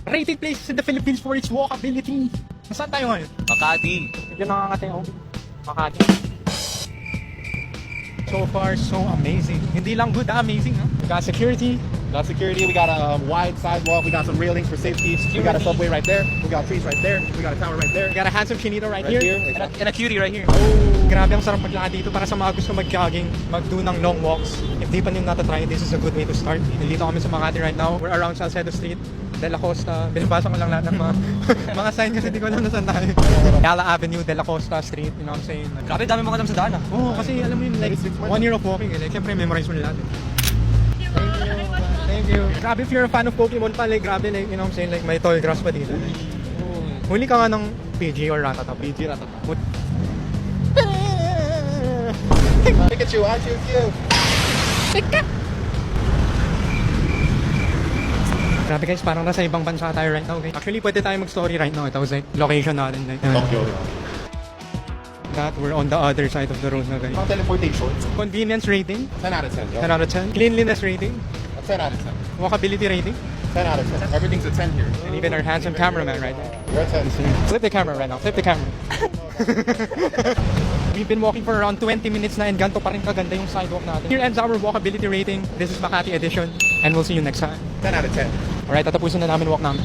Rated places in the Philippines for its walkability. Nasaan tayo ngayon? Makati. Medyo nakakate ako. Makati. So far, so amazing. Hindi lang good, amazing, huh? We got security. Got security, we got a wide sidewalk, we got some railings for safety. We got a subway right there, we got trees right there, we got a tower right there. We got a handsome chinito right Right here. here. And a cutie right here. Oh, grabe ang sarap maglakad dito para sa mga gusto mag-jogging, mag-do ng long walks. If di pa nyo natatry, this is a good way to start. Nandito kami sa Makati right now. We're around Salcedo Street, De La Costa. Binabasa ko lang lahat ng mga, mga sign kasi di ko alam na saan tayo. Yala Avenue, De La Costa Street, you know what I'm saying? Grabe, dami mga alam sa daan ah. Oo, kasi alam mo yun, like, 1 year of walking, like, siyempre memorize mo na lahat. Thank you. Grabe, if you're a fan of Pokemon pa, like, grabe, like, you know what I'm saying, like, may tall grass pa dito. Huli ka nga ng PG or Rattata. PG Ratata. What? Pikachu, I choose you. Grabe guys, parang nasa ibang bansa tayo right now, okay? Actually, pwede tayo mag-story right now. Ito was like, location natin. Like, Tokyo. that we're on the other side of the road na guys. Mga teleportation. Convenience rating, 10 out of 10, yo. 10 out of 10. Cleanliness rating, 10 out of 10. walkability rating, 10 out of 10. Everything's a 10 here. and even our handsome cameraman right now. You're a 10. Flip the camera right now, flip the camera. We've been walking for around 20 minutes na and ganito pa rin kaganda yung sidewalk natin. Here ends our walkability rating. This is Makati edition and we'll see you next time. 10 out of 10. Alright, tatapusin na namin walk namin.